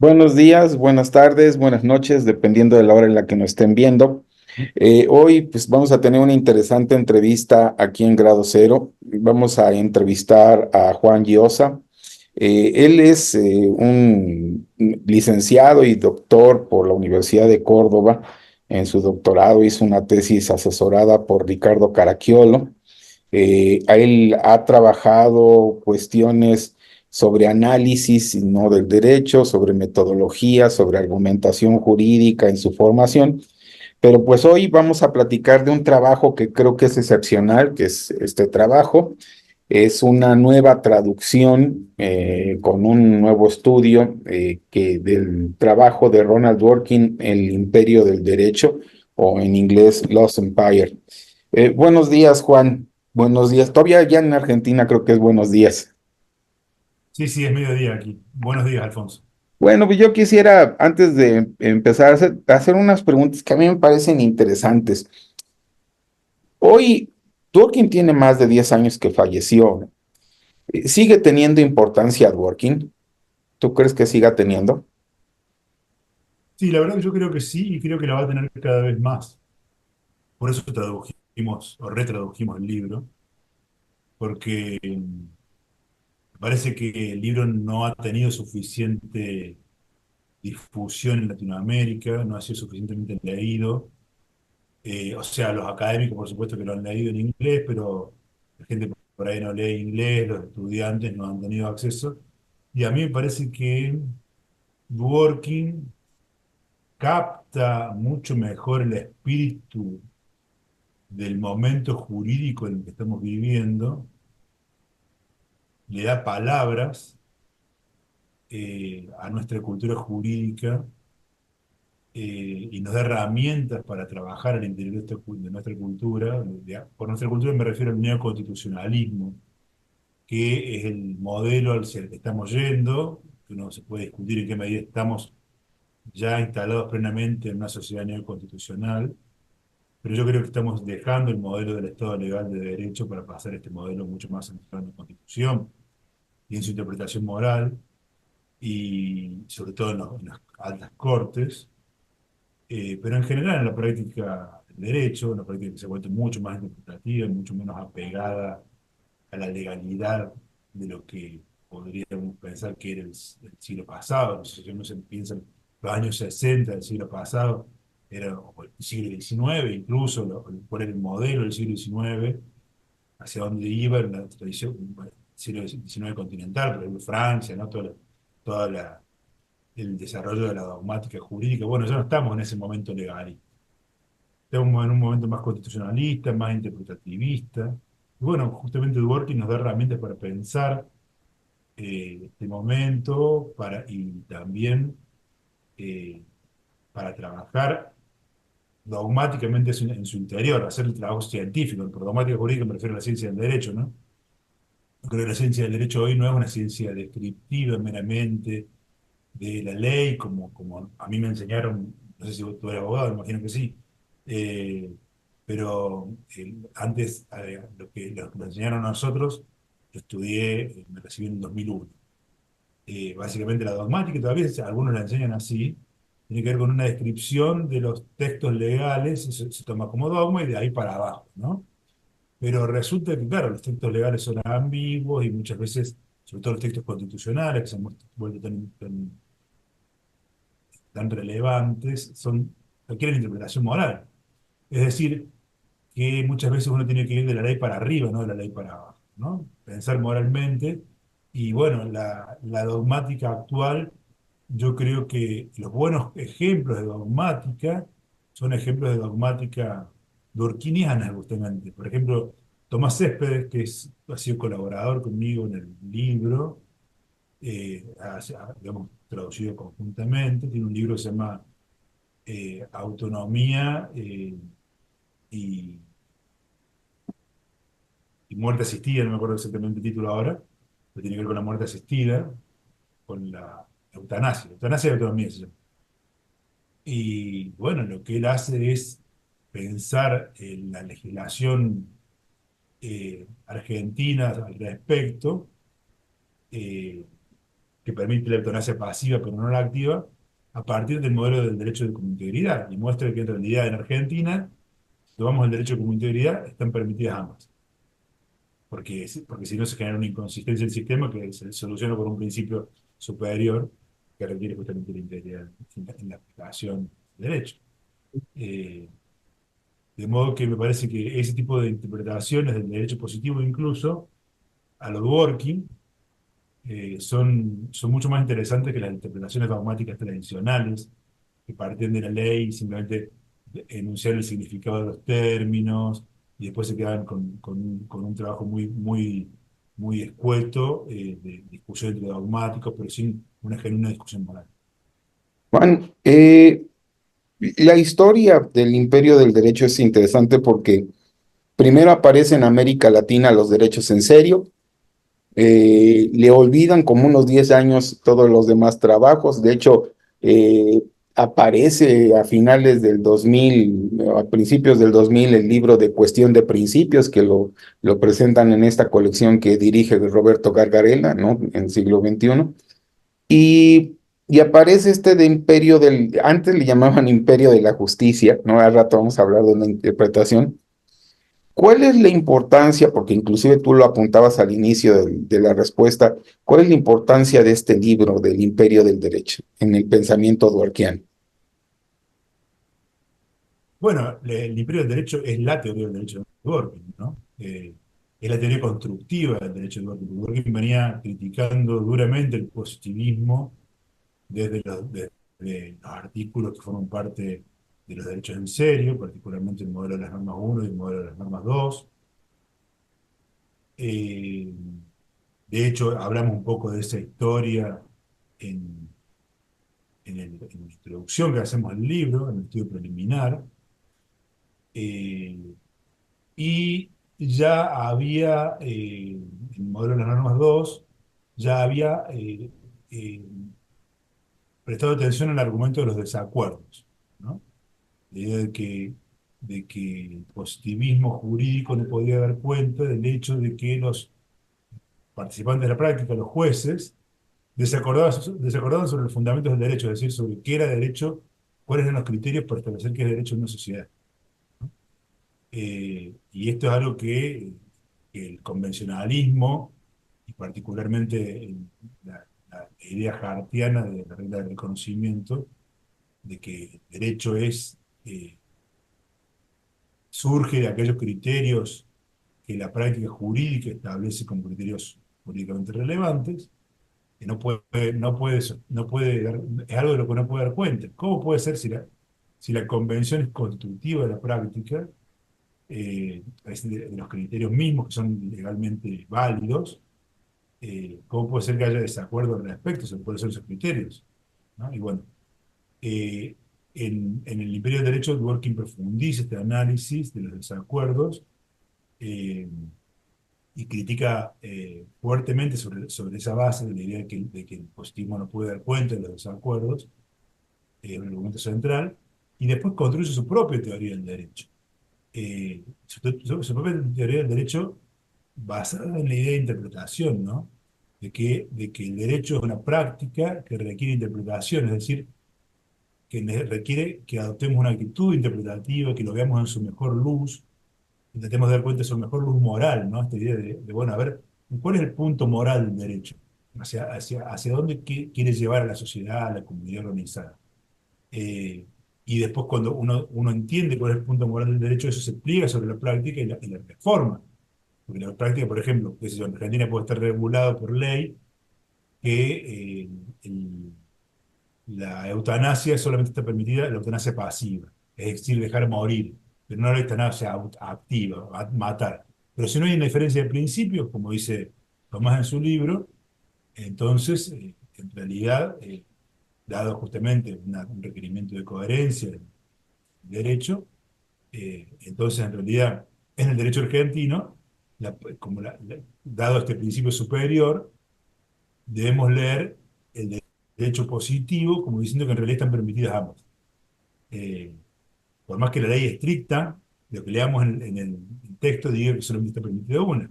Buenos días, buenas tardes, buenas noches, dependiendo de la hora en la que nos estén viendo. Hoy pues vamos a tener una interesante entrevista aquí en Grado Cero. Vamos a entrevistar a Juan Llosa. Él es un licenciado y doctor por la Universidad de Córdoba. En su doctorado hizo una tesis asesorada por Ricardo Caracciolo. A él ha trabajado cuestiones sobre análisis, no del derecho, sobre metodología, sobre argumentación jurídica en su formación, pero pues hoy vamos a platicar de un trabajo que creo que es excepcional, que es este trabajo. Es una nueva traducción con un nuevo estudio del trabajo de Ronald Dworkin, El Imperio del Derecho, o en inglés Lost Empire. Buenos días, Juan. Buenos días. Todavía ya en Argentina creo que es buenos días. Sí, sí, es mediodía aquí. Buenos días, Alfonso. Bueno, pues yo quisiera, antes de empezar, hacer unas preguntas que a mí me parecen interesantes. Hoy, Dworkin tiene más de 10 años que falleció. ¿Sigue teniendo importancia Dworkin? ¿Tú crees que siga teniendo? Sí, la verdad que yo creo que sí y creo que la va a tener cada vez más. Por eso tradujimos o retradujimos el libro, porque parece que el libro no ha tenido suficiente difusión en Latinoamérica, no ha sido suficientemente leído. O sea, los académicos, por supuesto, que lo han leído en inglés, pero la gente por ahí no lee inglés, los estudiantes no han tenido acceso. Y a mí me parece que Dworkin capta mucho mejor el espíritu del momento jurídico en el que estamos viviendo, le da palabras a nuestra cultura jurídica y nos da herramientas para trabajar al interior de nuestra cultura. Por nuestra cultura me refiero al neoconstitucionalismo, que es el modelo al que estamos yendo, que uno se puede discutir en qué medida estamos ya instalados plenamente en una sociedad neoconstitucional. Pero yo creo que estamos dejando el modelo del Estado legal de derecho para pasar a este modelo mucho más centrado en la Constitución y en su interpretación moral, y sobre todo en las altas cortes, pero en general en la práctica del derecho, una práctica que se ha vuelto mucho más interpretativa, mucho menos apegada a la legalidad de lo que podríamos pensar que era el siglo pasado. No sé si uno se piensa en los años 60 del siglo pasado, era o el siglo XIX, incluso cuál era el modelo del siglo XIX, hacia dónde iba en la tradición, bueno, siglo XIX continental, por ejemplo, Francia, ¿no? El desarrollo de la dogmática jurídica. Bueno, ya no estamos en ese momento legal. Estamos en un momento más constitucionalista, más interpretativista. Y bueno, justamente Dworkin nos da herramientas para pensar este momento y también eh, para trabajar dogmáticamente en su interior, hacer el trabajo científico. Por dogmática jurídica me refiero a la ciencia del derecho, ¿no? Yo creo que la ciencia del derecho hoy no es una ciencia descriptiva meramente de la ley, como a mí me enseñaron, no sé si tú eres abogado, me imagino que sí, eh, pero antes lo que nos enseñaron a nosotros, yo estudié, me recibí en 2001. Básicamente la dogmática, todavía algunos la enseñan así, tiene que ver con una descripción de los textos legales, eso se toma como dogma y de ahí para abajo, ¿no? Pero resulta que, claro, los textos legales son ambiguos y muchas veces, sobre todo los textos constitucionales, que se han vuelto tan relevantes, requieren interpretación moral. Es decir, que muchas veces uno tiene que ir de la ley para arriba, no de la ley para abajo, ¿no? Pensar moralmente. Y bueno, la dogmática actual, yo creo que los buenos ejemplos de dogmática son ejemplos de dogmática durkheimiana, justamente. Por ejemplo, Tomás Céspedes, ha sido colaborador conmigo en el libro, digamos, traducido conjuntamente, tiene un libro que se llama Autonomía y muerte asistida, no me acuerdo exactamente el título ahora, pero tiene que ver con la muerte asistida, con la eutanasia y autonomía se llama. Y bueno, lo que él hace es pensar en la legislación argentina al respecto, eh, que permite la eutanasia pasiva pero no la activa, a partir del modelo del derecho de como integridad, y muestra que en realidad en Argentina, si tomamos el derecho como integridad, están permitidas ambas. Porque si no se genera una inconsistencia del sistema que se soluciona por un principio superior que requiere justamente la integridad en la aplicación del derecho. Eh, de modo que me parece que ese tipo de interpretaciones del derecho positivo incluso, a los working, son mucho más interesantes que las interpretaciones dogmáticas tradicionales, que parten de la ley y simplemente enunciar el significado de los términos, y después se quedan con un trabajo muy escueto de discusión entre dogmáticos, pero sin una genuina discusión moral. Juan, la historia del imperio del derecho es interesante porque primero aparece en América Latina los derechos en serio, le olvidan como unos 10 años todos los demás trabajos. De hecho, aparece a finales del 2000, a principios del 2000, el libro de Cuestión de Principios, que lo presentan en esta colección que dirige Roberto Gargarella, ¿no? En el siglo XXI. Y aparece este de imperio antes le llamaban imperio de la justicia, ¿no? Al rato vamos a hablar de una interpretación. ¿Cuál es la importancia, porque inclusive tú lo apuntabas al inicio de la respuesta, cuál es la importancia de este libro del Imperio del Derecho en el pensamiento dworkiano? Bueno, el imperio del derecho es la teoría del derecho de Dworkin, ¿no? Es la teoría constructiva del derecho de Dworkin. Dworkin venía criticando duramente el positivismo desde los artículos que forman parte de los derechos en serio, particularmente el modelo de las normas uno y el modelo de las normas 2. Eh, de hecho, hablamos un poco de esa historia en, en la introducción que hacemos al libro, en el estudio preliminar. Eh, y ya había, en el modelo de las normas 2 ya había prestado atención al argumento de los desacuerdos, ¿no? La idea de que el positivismo jurídico no podía dar cuenta del hecho de que los participantes de la práctica, los jueces, desacordaban sobre los fundamentos del derecho, es decir, sobre qué era derecho, cuáles eran los criterios para establecer qué es derecho en una sociedad. Y esto es algo que el convencionalismo, y particularmente la idea hartiana de la regla del reconocimiento, de que el derecho surge de aquellos criterios que la práctica jurídica establece como criterios jurídicamente relevantes, que es algo de lo que no puede dar cuenta. ¿Cómo puede ser si la convención es constitutiva de la práctica, es de los criterios mismos que son legalmente válidos? ¿Cómo puede ser que haya desacuerdo al respecto sobre cuáles son esos criterios? ¿No? Y bueno, eh, en el Imperio del Derecho, Dworkin profundiza este análisis de los desacuerdos, eh, y critica fuertemente sobre esa base de la idea de que el positivismo no puede dar cuenta de los desacuerdos, un argumento central, y después construye su propia teoría del derecho. Su propia teoría del derecho basada en la idea de interpretación, ¿no? De que el derecho es una práctica que requiere interpretación, es decir, que requiere que adoptemos una actitud interpretativa, que lo veamos en su mejor luz, intentemos dar cuenta de su mejor luz moral, ¿no? Esta idea bueno, a ver, ¿cuál es el punto moral del derecho? Hacia dónde quiere llevar a la sociedad, a la comunidad organizada. Eh, y después cuando uno entiende cuál es el punto moral del derecho, eso se pliega sobre la práctica y la reforma. Porque la práctica, por ejemplo, qué sé yo, en Argentina puede estar regulado por ley que la eutanasia solamente está permitida, la eutanasia pasiva, es decir, dejar morir, pero no la eutanasia activa, matar. Pero si no hay una diferencia de principios, como dice Tomás en su libro, entonces, en realidad, dado justamente un requerimiento de coherencia del derecho, entonces en realidad en el derecho argentino, dado este principio superior, debemos leer el derecho positivo como diciendo que en realidad están permitidas ambas. Eh, por más que la ley estricta, lo que leamos en el texto diga que solamente está permitida una,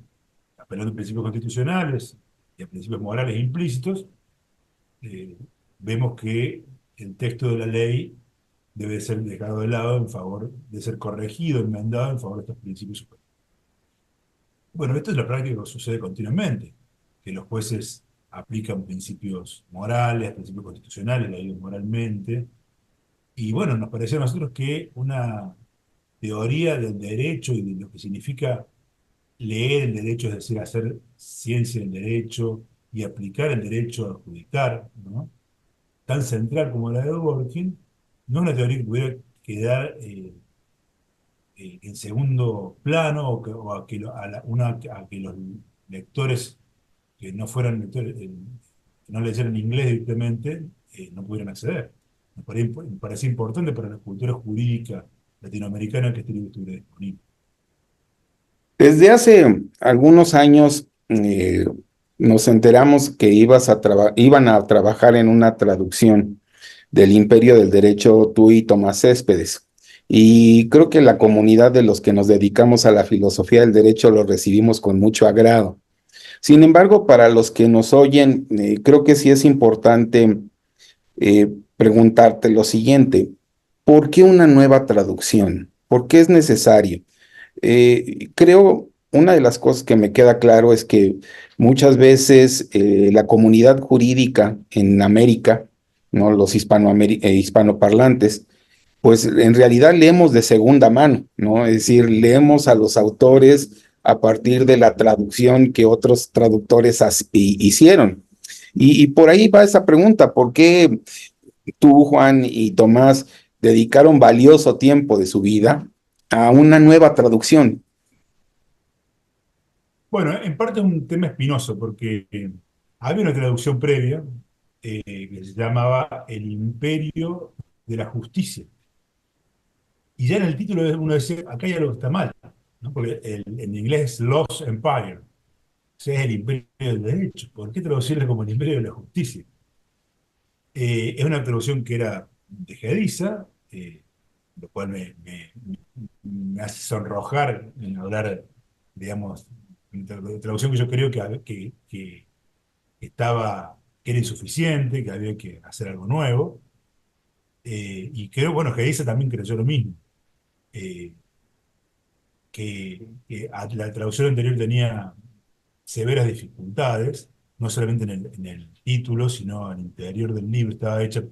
apelando a principios constitucionales y a principios morales implícitos, eh, vemos que el texto de la ley debe ser dejado de lado en favor de ser corregido, enmendado en favor de estos principios superiores. Bueno, esto es la práctica que sucede continuamente, que los jueces aplican principios morales, principios constitucionales, leídos moralmente, y bueno, nos pareció a nosotros que una teoría del derecho y de lo que significa leer el derecho, es decir, hacer ciencia del derecho y aplicar el derecho a adjudicar, ¿no? Tan central como la de Dworkin, no es una teoría que pudiera quedar en segundo plano o a que, a que los lectores que no fueran lectores, que no leyeran inglés directamente, no pudieran acceder. Me parece importante para la cultura jurídica latinoamericana que este libro estuviera disponible. Desde hace algunos años nos enteramos que iban a trabajar en una traducción del Imperio del Derecho tú y Tomás Céspedes. Y creo que la comunidad de los que nos dedicamos a la filosofía del derecho lo recibimos con mucho agrado. Sin embargo, para los que nos oyen, creo que sí es importante preguntarte lo siguiente: ¿por qué una nueva traducción? ¿Por qué es necesario? Creo, una de las cosas que me queda claro es que muchas veces la comunidad jurídica en América, ¿no? Los hispanoparlantes, pues en realidad leemos de segunda mano, ¿no? Es decir, leemos a los autores a partir de la traducción que otros traductores hicieron. Y por ahí va esa pregunta: ¿por qué tú, Juan y Tomás dedicaron valioso tiempo de su vida a una nueva traducción? Bueno, en parte es un tema espinoso porque había una traducción previa que se llamaba El Imperio de la Justicia. Y ya en el título uno decía, acá hay algo que está mal, ¿no? Porque en inglés es Lost Empire, o sea, es el Imperio del Derecho. ¿Por qué traducirlo como el Imperio de la Justicia? Es una traducción que era dejadiza, lo cual me hace sonrojar en hablar, digamos, de traducción que yo creo que estaba, que era insuficiente, que había que hacer algo nuevo. Y creo, bueno, que Geisa también creyó lo mismo, eh, la traducción anterior tenía severas dificultades, no solamente en el título, sino al interior del libro. Estaba hecha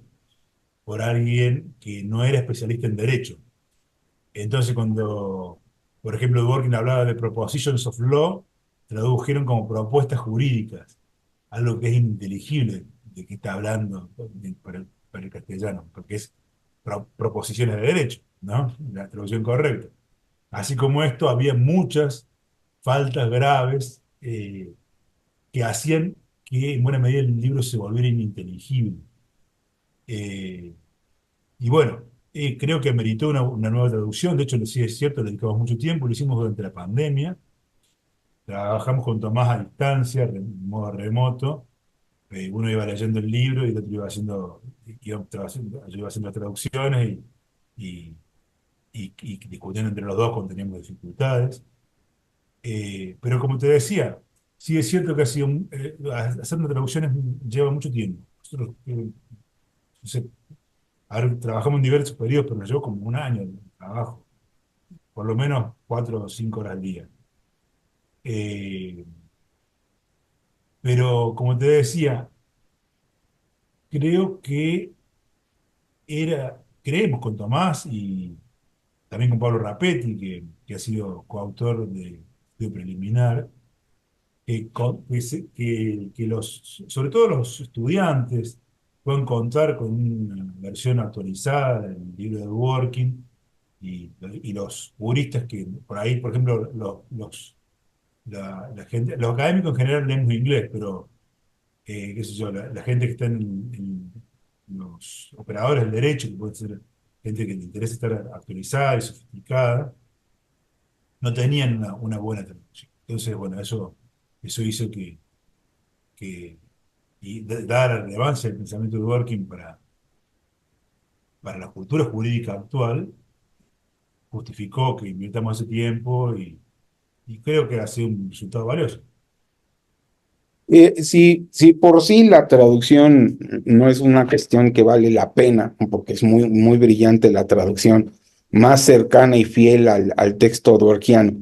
por alguien que no era especialista en derecho. Entonces, cuando, por ejemplo, Dworkin hablaba de propositions of law, tradujeron como propuestas jurídicas, algo que es ininteligible de qué está hablando para el castellano, porque es proposiciones de derecho, ¿no? La traducción correcta. Así como esto, había muchas faltas graves que hacían que en buena medida el libro se volviera ininteligible. Eh, y bueno, creo que meritó una nueva traducción. De hecho, sí es cierto, le dedicamos mucho tiempo, lo hicimos durante la pandemia. Trabajamos con Tomás a distancia, en modo remoto. Uno iba leyendo el libro y el otro iba haciendo, yo iba haciendo las traducciones y, y discutiendo entre los dos cuando teníamos dificultades. Pero como te decía, sí es cierto que ha sido hacer una traducción lleva mucho tiempo. Nosotros, no sé, ahora trabajamos en diversos periodos, pero nos llevó como un año de trabajo, por lo menos 4 o 5 horas al día. Eh, pero como te decía, creo que creemos con Tomás y también con Pablo Rapetti, que ha sido coautor de Preliminar, que sobre todo los estudiantes pueden contar con una versión actualizada del libro de Dworkin y los juristas que por ahí, por ejemplo, la gente, los académicos en general leemos inglés, pero qué sé yo, la gente que está en los operadores del derecho, que puede ser gente que le interesa estar actualizada y sofisticada, no tenían una buena traducción. Entonces, bueno, eso hizo que dada la relevancia del pensamiento de Dworkin para la cultura jurídica actual, justificó que invirtamos ese tiempo y creo que ha sido un resultado valioso. Si por sí la traducción no es una cuestión que vale la pena, porque es muy, muy brillante la traducción, más cercana y fiel al texto dworkiano.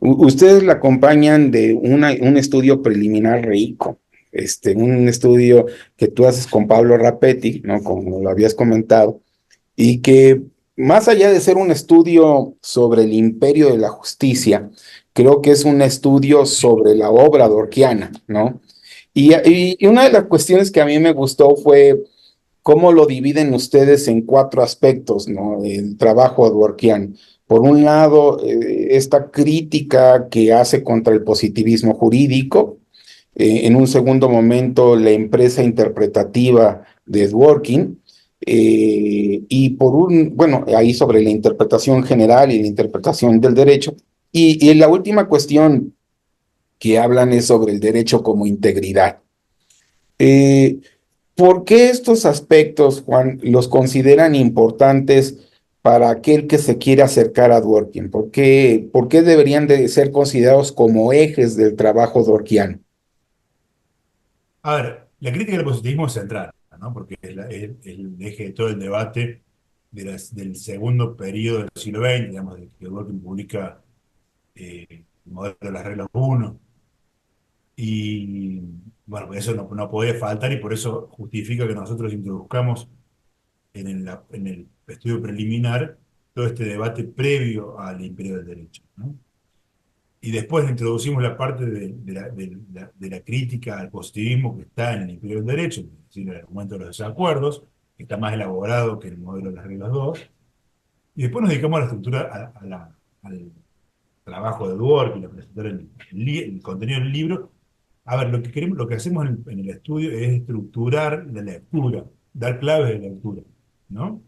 Ustedes la acompañan de un estudio preliminar rico, un estudio que tú haces con Pablo Rapetti, ¿no? Como lo habías comentado, y que más allá de ser un estudio sobre el imperio de la justicia, creo que es un estudio sobre la obra dworkiana, ¿no? Y una de las cuestiones que a mí me gustó fue cómo lo dividen ustedes en cuatro aspectos, ¿no? El trabajo dworkiano. Por un lado, esta crítica que hace contra el positivismo jurídico. En un segundo momento, la empresa interpretativa de Dworkin. Y bueno, ahí sobre la interpretación general y la interpretación del derecho. Y la última cuestión que hablan es sobre el derecho como integridad. Eh, ¿Por qué estos aspectos, Juan, los consideran importantes para aquel que se quiere acercar a Dworkin? Por qué deberían de ser considerados como ejes del trabajo dworkiano? A ver, la crítica del positivismo es central, ¿no? Porque es el eje de todo el debate del segundo periodo del siglo XX, digamos, de que Dworkin publica el modelo de las reglas uno. Y bueno, pues eso no puede faltar y por eso justifica que nosotros introduzcamos en el estudio preliminar todo este debate previo al imperio del derecho, ¿no? Y después introducimos la parte de la crítica al positivismo que está en el imperio del derecho, es decir, el argumento de los desacuerdos, que está más elaborado que el modelo de las reglas 2. Y después nos dedicamos a la estructura, al trabajo de Dworkin, a presentar el contenido del libro. A ver, lo que queremos, lo que hacemos en el estudio es estructurar la lectura, dar claves de lectura, ¿no?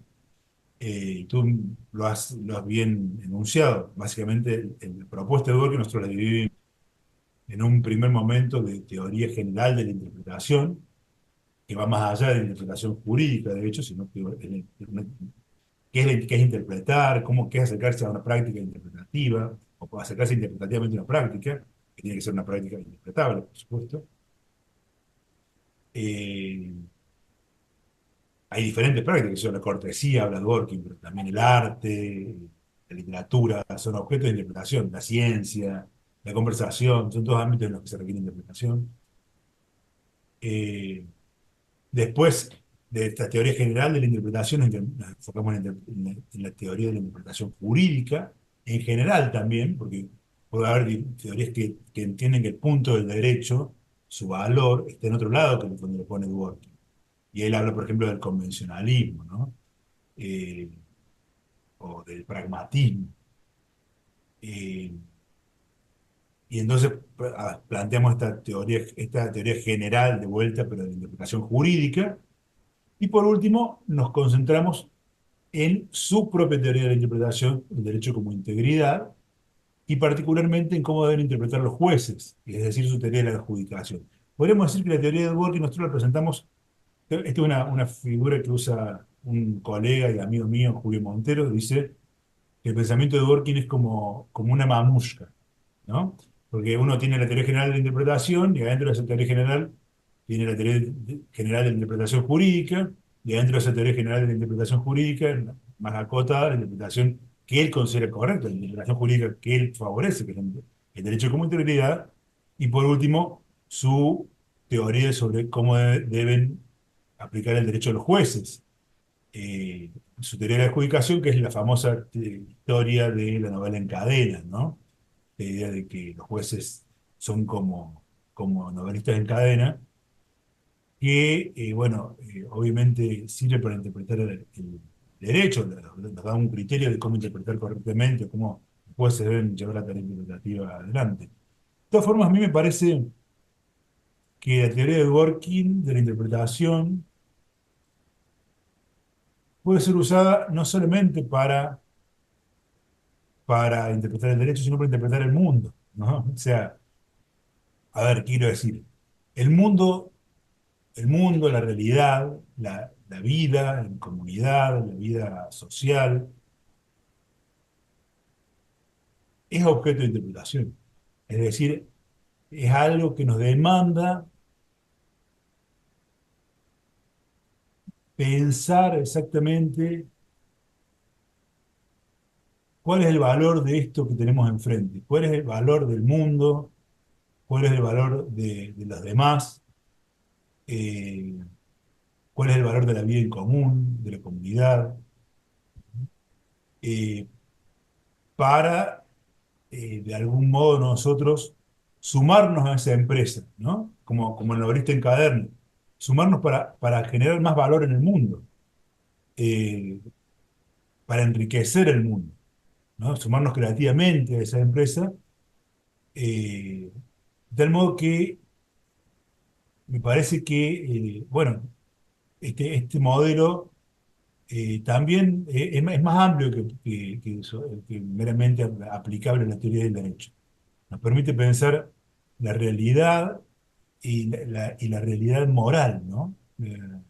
Tú lo has bien enunciado. Básicamente, el propuesta de Dworkin nosotros la dividimos en un primer momento de teoría general de la interpretación, que va más allá de la interpretación jurídica, de hecho, sino que qué es interpretar, qué es acercarse a una práctica interpretativa, o acercarse interpretativamente a una práctica, que tiene que ser una práctica interpretable, por supuesto. Eh, Hay diferentes prácticas, que son la cortesía, habla Dworkin, pero también el arte, la literatura, son objetos de interpretación, la ciencia, la conversación, son todos ámbitos en los que se requiere interpretación. Eh, Después de esta teoría general de la interpretación, nos enfocamos en la teoría de la interpretación jurídica, en general también, porque puede haber teorías que entienden que el punto del derecho, su valor, está en otro lado que cuando lo pone Dworkin. Y él habla, por ejemplo, del convencionalismo, ¿no? Eh, o del pragmatismo. Eh, y entonces planteamos esta teoría general de vuelta, pero de interpretación jurídica. Y por último, nos concentramos en su propia teoría de la interpretación, el derecho como integridad, y particularmente en cómo deben interpretar los jueces, es decir, su teoría de la adjudicación. Podríamos decir que la teoría de Dworkin nosotros la presentamos, esta es una figura que usa un colega y amigo mío, Julio Montero, dice que el pensamiento de Dworkin es como una mamushka, ¿no? Porque uno tiene la teoría general de la interpretación y adentro de esa teoría general tiene la teoría general de la interpretación jurídica y adentro de esa teoría general de la interpretación jurídica, más acotada, la interpretación que él considera correcta, la interpretación jurídica que él favorece, que es el derecho como integridad, y por último, su teoría sobre cómo deben aplicar el derecho a los jueces. Su teoría de la adjudicación, que es la famosa historia de la novela en cadena, ¿no? La idea de que los jueces son como novelistas en cadena, que, bueno, obviamente sirve para interpretar el derecho, nos da un criterio de cómo interpretar correctamente, cómo los jueces deben llevar la tarea interpretativa adelante. De todas formas, a mí me parece que la teoría de Dworkin de la interpretación puede ser usada no solamente para interpretar el derecho, sino para interpretar el mundo, ¿no? O sea, a ver, quiero decir, el mundo, la realidad, la vida en comunidad, la vida social, es objeto de interpretación. Es decir, es algo que nos demanda pensar exactamente cuál es el valor de esto que tenemos enfrente, cuál es el valor del mundo, cuál es el valor de los demás, eh, cuál es el valor de la vida en común, de la comunidad, eh, para de algún modo nosotros sumarnos a esa empresa, ¿no? Como lo abriste en Caderno, sumarnos para generar más valor en el mundo, eh, para enriquecer el mundo, ¿no? Sumarnos creativamente a esa empresa, de tal modo que me parece que, bueno, este modelo también es más amplio que meramente aplicable a la teoría del derecho. Nos permite pensar la realidad y la realidad moral, ¿no? La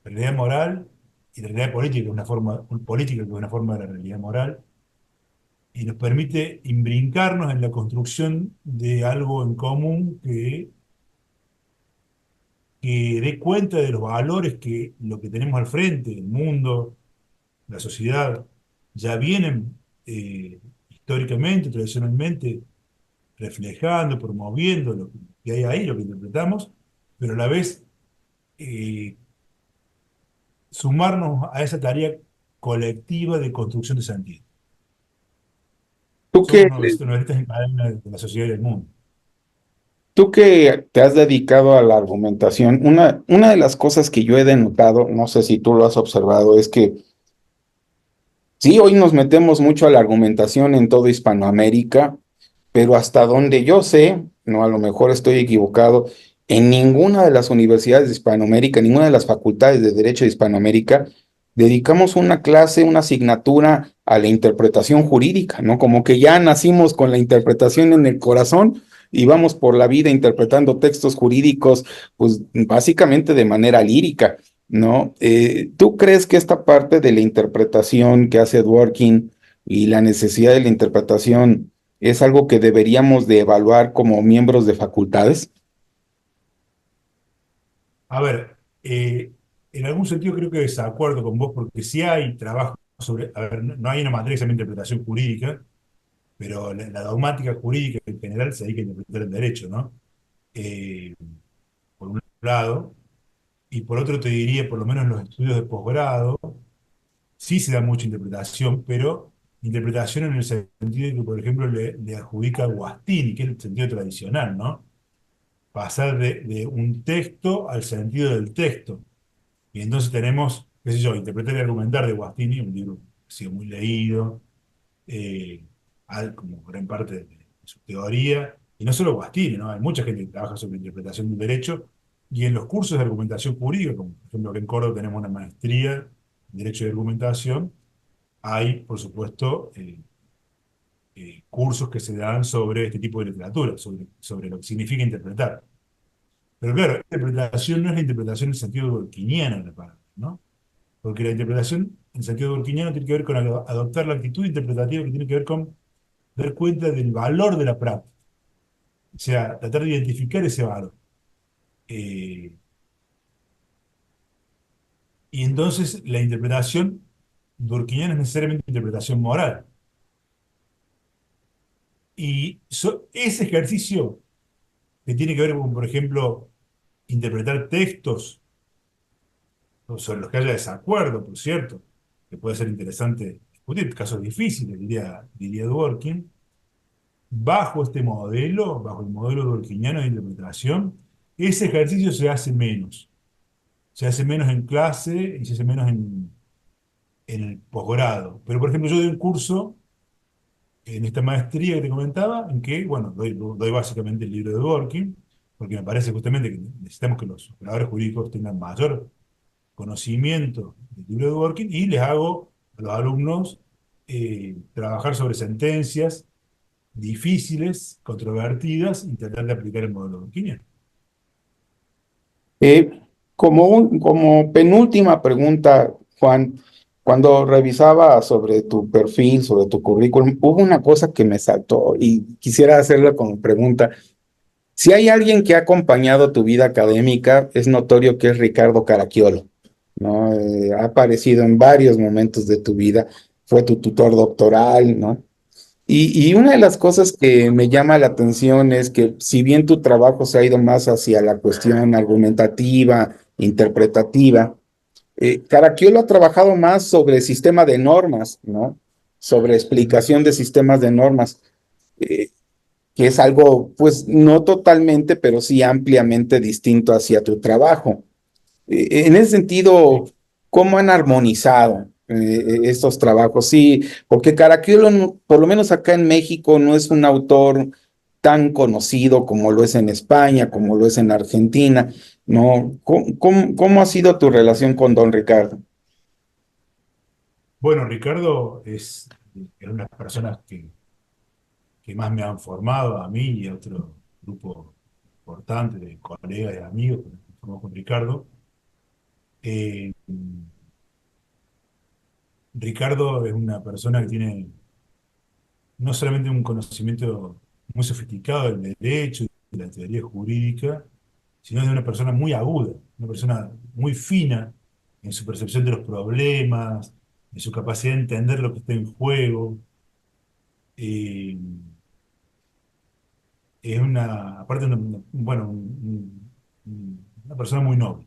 realidad moral y la realidad política, que es una forma, política, que es una forma de la realidad moral, y nos permite imbrincarnos en la construcción de algo en común que dé cuenta de los valores que lo que tenemos al frente, el mundo, la sociedad, ya vienen históricamente, tradicionalmente, reflejando, promoviendo lo que hay ahí, lo que interpretamos, pero a la vez eh, sumarnos a esa tarea colectiva de construcción de sentido. Tú que, Somos novelistas en cadena de la sociedad y del mundo. tú que te has dedicado a la argumentación, una de las cosas que yo he denotado, no sé si tú lo has observado, es que sí, hoy nos metemos mucho a la argumentación en toda Hispanoamérica, pero hasta donde yo sé, no, a lo mejor estoy equivocado, en ninguna de las universidades de Hispanoamérica, ninguna de las facultades de Derecho de Hispanoamérica, dedicamos una clase, una asignatura a la interpretación jurídica, ¿no? Como que ya nacimos con la interpretación en el corazón y vamos por la vida interpretando textos jurídicos, pues básicamente de manera lírica. ¿No? ¿Tú crees que esta parte de la interpretación que hace Dworkin y la necesidad de la interpretación es algo que deberíamos de evaluar como miembros de facultades? A ver, en algún sentido creo que desacuerdo con vos, porque si hay trabajo sobre, a ver, no hay una materia que se llama interpretación jurídica, pero la dogmática jurídica en general se dedica a interpretar el derecho, ¿no? Eh, por un lado, y por otro te diría, por lo menos en los estudios de posgrado, sí se da mucha interpretación, pero interpretación en el sentido de que, por ejemplo, le adjudica a Guastini, que es el sentido tradicional, ¿no? Pasar de un texto al sentido del texto. Y entonces tenemos, qué sé yo, Interpretar y argumentar de Guastini, un libro que ha sido muy leído, eh, como gran parte de su teoría, y no solo Guastini, ¿no? Hay mucha gente que trabaja sobre interpretación del derecho, y en los cursos de argumentación jurídica, como por ejemplo que en Córdoba tenemos una maestría en Derecho de Argumentación, hay, por supuesto, cursos que se dan sobre este tipo de literatura, sobre lo que significa interpretar. Pero claro, interpretación no es la interpretación en el sentido durkheimiano de la palabra, ¿no? Porque la interpretación en sentido durkheimiano tiene que ver con adoptar la actitud interpretativa que tiene que ver con dar cuenta del valor de la práctica. O sea, tratar de identificar ese valor. Eh, y entonces la interpretación durkheimiana es necesariamente interpretación moral. Y ese ejercicio que tiene que ver con, por ejemplo, interpretar textos sobre los que haya desacuerdo, por cierto, que puede ser interesante discutir, casos difíciles, diría Dworkin, bajo el modelo durkheimiano de interpretación, ese ejercicio se hace menos. Se hace menos en clase y se hace menos en el posgrado. Pero, por ejemplo, yo doy un curso en esta maestría que te comentaba, en que, bueno, doy básicamente el libro de Dworkin, porque me parece justamente que necesitamos que los operadores jurídicos tengan mayor conocimiento del libro de Dworkin y les hago a los alumnos trabajar sobre sentencias difíciles, controvertidas, y tratar de aplicar el modelo dworkiniano. Eh, como penúltima pregunta, Juan, cuando revisaba sobre tu perfil, sobre tu currículum, hubo una cosa que me saltó y quisiera hacerla como pregunta. Si hay alguien que ha acompañado tu vida académica, es notorio que es Ricardo Caracciolo, ¿no? Ha aparecido en varios momentos de tu vida, fue tu tutor doctoral, ¿no? Y una de las cosas que me llama la atención es que si bien tu trabajo se ha ido más hacia la cuestión argumentativa, interpretativa, Caracciolo ha trabajado más sobre sistema de normas, ¿no? Sobre Ujú. explicación de sistemas de normas. Eh, que es algo, pues no totalmente, pero sí ampliamente distinto hacia tu trabajo. En ese sentido, Sí. ¿cómo han armonizado estos trabajos? Sí, porque Caraquiolo, por lo menos acá en México, no es un autor tan conocido como lo es en España, como lo es en Argentina, ¿no? ¿Cómo ha sido tu relación con don Ricardo? Bueno, Ricardo es una de las personas que más me han formado a mí y a otro grupo importante de colegas y amigos que nos formamos con Ricardo. Eh, Ricardo es una persona que tiene no solamente un conocimiento muy sofisticado del derecho y de la teoría jurídica, sino de una persona muy aguda, una persona muy fina en su percepción de los problemas, en su capacidad de entender lo que está en juego. Eh, es aparte, bueno, una persona muy noble.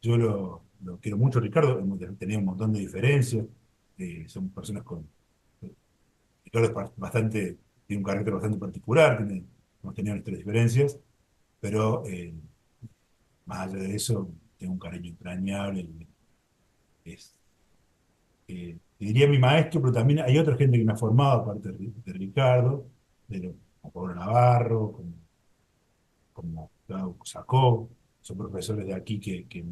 Yo lo quiero mucho, Ricardo. Hemos tenido un montón de diferencias. Somos personas con. Ricardo tiene un carácter bastante particular, hemos tenido nuestras diferencias, pero más allá de eso, tengo un cariño entrañable. Es, te diría mi maestro, pero también hay otra gente que me ha formado, aparte de Ricardo, como Pablo Navarro, como Gustavo Sacó, son profesores de aquí que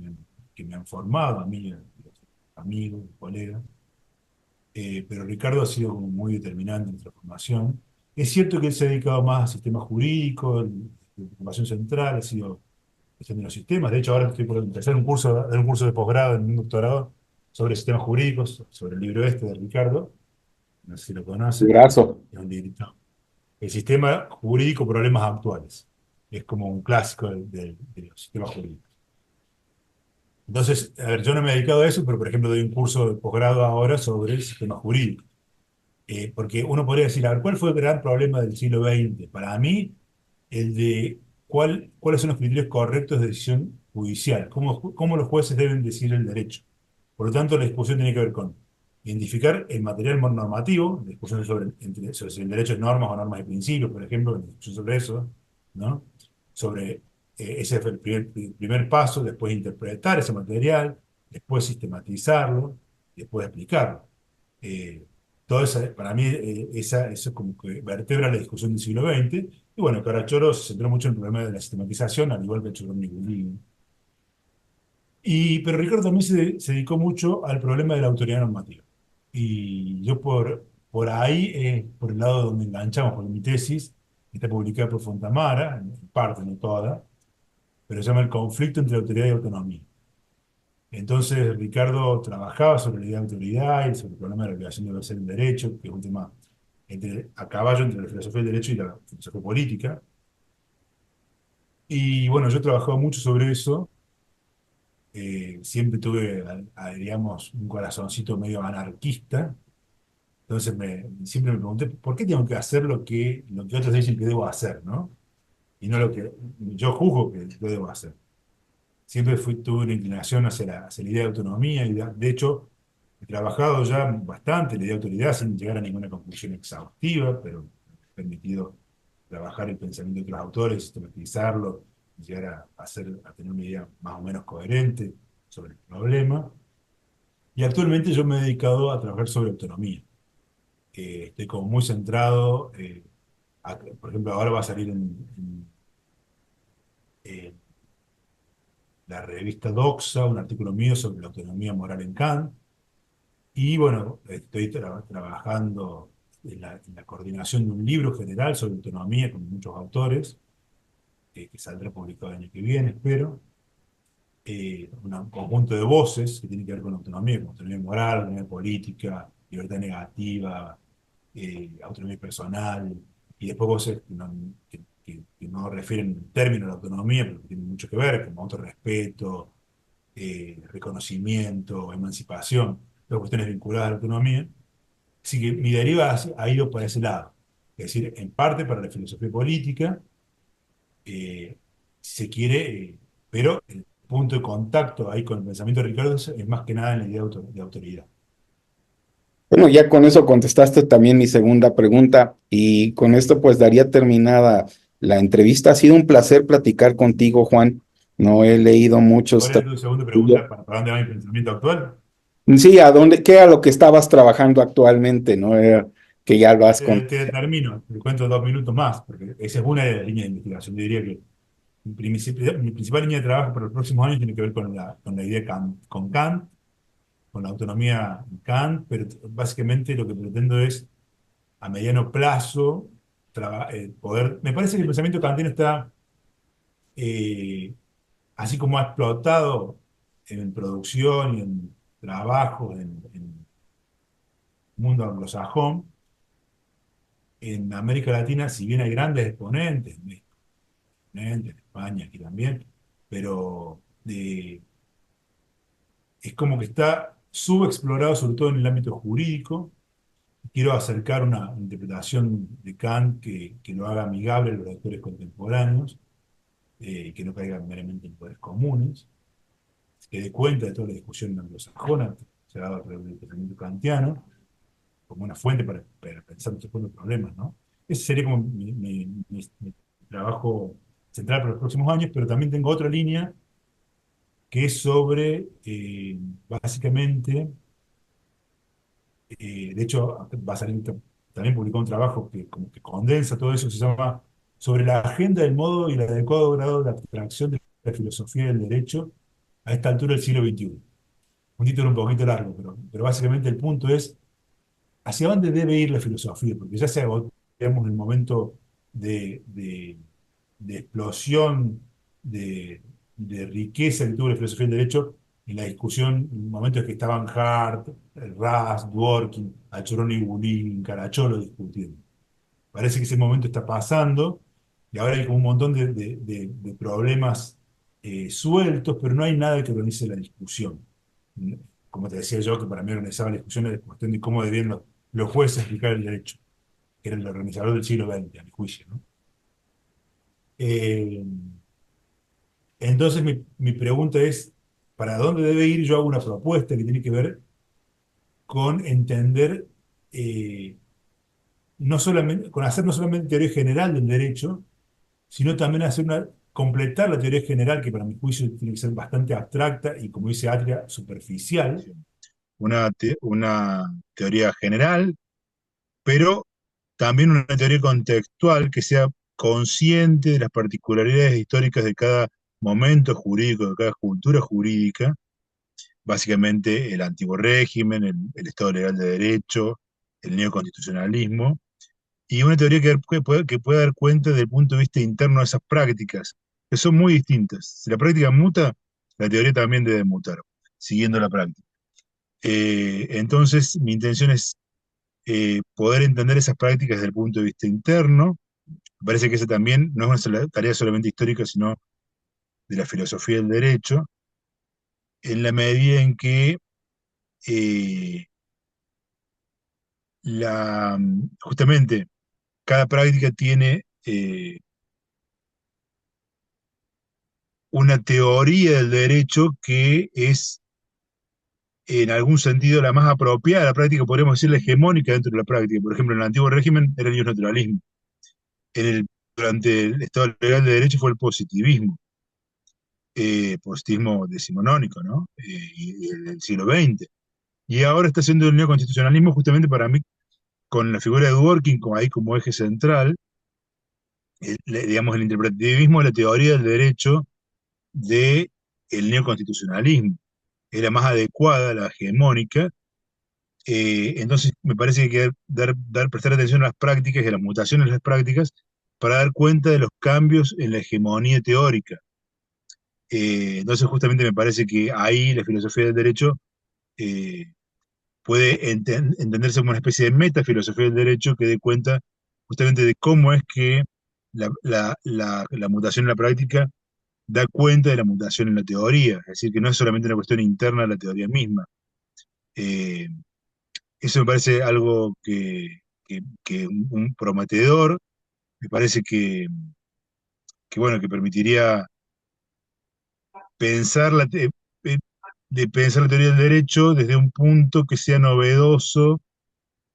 me han formado, a mí, y a los amigos, colegas. Pero Ricardo ha sido como muy determinante en nuestra formación. Es cierto que él se ha dedicado más a sistemas jurídicos, la formación central ha sido cuestión de los sistemas. De hecho, ahora estoy por empezar un curso de posgrado, en un doctorado, sobre sistemas jurídicos, sobre el libro este de Ricardo, no sé si lo conoces, Brazo. es un librito. El sistema jurídico, problemas actuales. Es como un clásico de los sistemas jurídicos. Entonces, a ver, yo no me he dedicado a eso, pero por ejemplo doy un curso de posgrado ahora sobre el sistema jurídico. Porque uno podría decir, a ver, ¿cuál fue el gran problema del siglo XX? Para mí, el de cuáles son los criterios correctos de decisión judicial, cómo los jueces deben decidir el derecho. Por lo tanto, la discusión tiene que ver con identificar el material normativo, la discusión sobre si el derecho es normas o normas de principios, por ejemplo, la discusión sobre eso, ¿no? Sobre, ese fue el primer paso, después interpretar ese material, después sistematizarlo, después explicarlo. Eh, Todo eso, para mí, eso es como que vertebra la discusión del siglo XX. Y bueno, Carachoro se centró mucho en el problema de la sistematización, al igual que Chorón y Gulli. Pero Ricardo también se dedicó mucho al problema de la autoridad normativa. Y yo por ahí, por el lado donde enganchamos, porque mi tesis está publicada por Fontamara, en parte, no toda, pero se llama El conflicto entre autoridad y autonomía. Entonces, Ricardo trabajaba sobre la idea de autoridad y sobre el problema de la obligación de ejercer el derecho, que es un tema a caballo entre la filosofía del derecho y la filosofía política. Y bueno, yo he trabajado mucho sobre eso. Siempre tuve, digamos, un corazoncito medio anarquista. Entonces, siempre me pregunté, ¿por qué tengo que hacer lo que otros dicen que debo hacer, ¿no? Y no lo que yo juzgo que lo debo hacer. Siempre tuve una inclinación hacia la idea de autonomía y de hecho he trabajado ya bastante la idea de autoridad sin llegar a ninguna conclusión exhaustiva, pero me ha permitido trabajar el pensamiento de otros autores, sistematizarlo y llegar a tener una idea más o menos coherente sobre el problema. Y actualmente yo me he dedicado a trabajar sobre autonomía. Estoy como muy centrado, por ejemplo, ahora va a salir en la revista Doxa un artículo mío sobre la autonomía moral en Kant. Y bueno, estoy trabajando en la coordinación de un libro general sobre autonomía con muchos autores, que saldrá publicado el año que viene, espero. Un conjunto de voces que tiene que ver con autonomía moral, autonomía política, libertad negativa, autonomía personal, y después voces que no refieren términos de autonomía, pero que tienen mucho que ver, como autorrespeto, reconocimiento, emancipación, todas cuestiones vinculadas a la autonomía. Así que mi deriva ha ido por ese lado. Es decir, en parte para la filosofía política, si se quiere, pero el punto de contacto ahí con el pensamiento de Ricardo es más que nada en la idea de autoridad. Bueno, ya con eso contestaste también mi segunda pregunta y con esto pues daría terminada la entrevista. Ha sido un placer platicar contigo, Juan. No he leído muchos ¿Cuál es trabajos tu segunda tuyos. pregunta? ¿Para dónde va mi pensamiento actual? Sí, ¿a dónde, qué a lo que estabas trabajando actualmente, no? Que ya lo has Te termino, te cuento 2 minutos más, porque esa es una de las líneas de investigación. Yo diría que mi principal línea de trabajo para los próximos años tiene que ver con la idea con Kant, con la autonomía en Kant, pero básicamente lo que pretendo es, a mediano plazo, poder... Me parece que el pensamiento kantiano está, eh, así como ha explotado en producción y en trabajo en el mundo anglosajón, en América Latina, si bien hay grandes exponentes, en España aquí también, pero es como que está subexplorado, sobre todo en el ámbito jurídico. Quiero acercar una interpretación de Kant que lo haga amigable a los lectores contemporáneos, que no caiga meramente en poderes comunes, que dé cuenta de toda la discusión anglosajona que se ha dado alrededor del pensamiento kantiano, como una fuente para pensar estos problemas, ¿no? Ese sería como mi trabajo central para los próximos años, pero también tengo otra línea que es sobre, básicamente, de hecho, va a salir, también publicó un trabajo que como que condensa todo eso, se llama Sobre la agenda del modo y el adecuado grado de abstracción de la filosofía del derecho a esta altura del siglo XXI. Un título un poquito largo, pero básicamente el punto es hacia dónde debe ir la filosofía, porque ya se agotó, digamos, el momento de explosión de, de riqueza que tuvo la filosofía del derecho en la discusión, en momentos que estaban Hart, Ras, Dworkin, Achorón y Bulín, Caracholo discutiendo. Parece que ese momento está pasando y ahora hay como un montón de problemas sueltos, pero no hay nada que organice la discusión. Como te decía yo, que para mí organizaba la discusión era la cuestión de cómo debían los jueces explicar el derecho, que era el organizador del siglo XX, a mi juicio, ¿no? Eh, entonces mi pregunta es, ¿para dónde debe ir? Yo hago una propuesta que tiene que ver con entender, eh, no solamente, con hacer no solamente teoría general del derecho, sino también completar la teoría general, que para mi juicio tiene que ser bastante abstracta y, como dice Atria, superficial. Una teoría general, pero también una teoría contextual que sea consciente de las particularidades históricas de cada momento jurídico, de cada cultura jurídica, básicamente el antiguo régimen, el Estado legal de derecho, el neoconstitucionalismo, y una teoría que pueda dar cuenta desde el punto de vista interno de esas prácticas, que son muy distintas. Si la práctica muta, la teoría también debe mutar, siguiendo la práctica. Entonces, mi intención es poder entender esas prácticas desde el punto de vista interno. Me parece que esa también no es una tarea solamente histórica, sino de la filosofía del derecho, en la medida en que eh, justamente cada práctica tiene una teoría del derecho que es en algún sentido la más apropiada. La práctica podríamos decir la hegemónica dentro de la práctica. Por ejemplo, en el antiguo régimen era el naturalismo. Durante el Estado legal de derecho fue el positivismo, positivismo decimonónico, ¿no? Y del siglo XX. Y ahora está siendo el neoconstitucionalismo justamente para mí, con la figura de Dworkin como ahí como eje central, digamos, el interpretativismo de la teoría del derecho del neoconstitucionalismo. Era más adecuada, la hegemónica. Entonces, me parece que hay que prestar atención a las prácticas y a las mutaciones de las prácticas para dar cuenta de los cambios en la hegemonía teórica. Entonces, justamente me parece que ahí la filosofía del derecho eh, puede entenderse como una especie de metafilosofía del derecho que dé cuenta justamente de cómo es que la mutación en la práctica da cuenta de la mutación en la teoría, es decir, que no es solamente una cuestión interna de la teoría misma. Eh, Eso me parece algo que un prometedor, me parece bueno, que permitiría pensar eh, pensar la teoría del derecho desde un punto que sea novedoso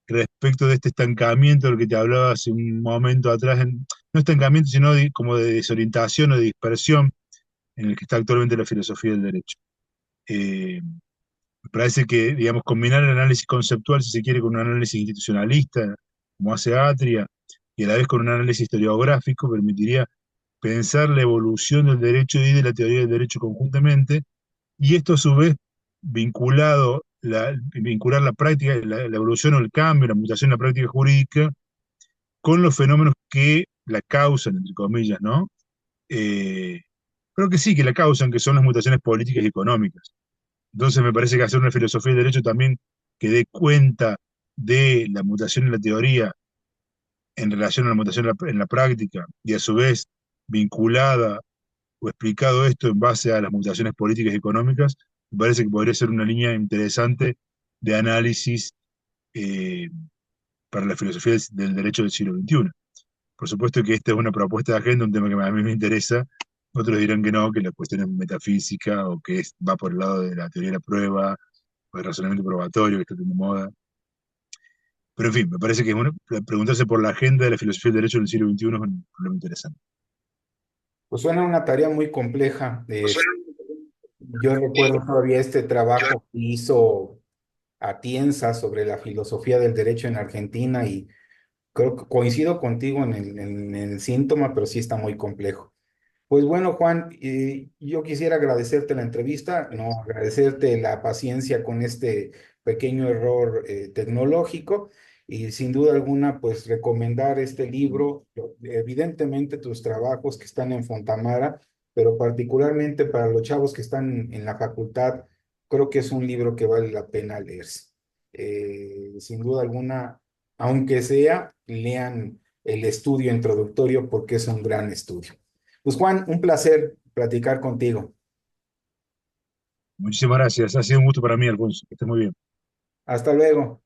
respecto de este estancamiento del que te hablaba hace un momento atrás, no estancamiento, sino como de desorientación o de dispersión en el que está actualmente la filosofía del derecho. Me parece que, digamos, combinar el análisis conceptual, si se quiere, con un análisis institucionalista, como hace Atria, y a la vez con un análisis historiográfico, permitiría pensar la evolución del derecho y de la teoría del derecho conjuntamente, y esto a su vez vincular la práctica, la evolución o el cambio, la mutación en la práctica jurídica, con los fenómenos que la causan, entre comillas, ¿no? Eh, Creo que sí, que la causan, que son las mutaciones políticas y económicas. Entonces me parece que hacer una filosofía del derecho también que dé cuenta de la mutación en la teoría en relación a la mutación en la práctica y a su vez vinculada o explicado esto en base a las mutaciones políticas y económicas, me parece que podría ser una línea interesante de análisis eh, para la filosofía del derecho del siglo XXI. Por supuesto que esta es una propuesta de agenda, un tema que a mí me interesa. Otros dirán que no, que la cuestión es metafísica o que va por el lado de la teoría de la prueba o el razonamiento probatorio que está tan de moda. Pero en fin, me parece que bueno, preguntarse por la agenda de la filosofía del derecho del siglo XXI es un problema interesante. Pues suena una tarea muy compleja. Yo recuerdo todavía este trabajo que hizo Atienza sobre la filosofía del derecho en Argentina y creo que coincido contigo en el síntoma, pero sí está muy complejo. Pues bueno, Juan, yo quisiera agradecerte la entrevista, no agradecerte la paciencia con este pequeño error tecnológico y sin duda alguna, pues recomendar este libro, evidentemente tus trabajos que están en Fontamara, pero particularmente para los chavos que están en la facultad, creo que es un libro que vale la pena leerse. Sin duda alguna, aunque sea, lean el estudio introductorio porque es un gran estudio. Pues Juan, un placer platicar contigo. Muchísimas gracias. Ha sido un gusto para mí, Alfonso. Que esté muy bien. Hasta luego.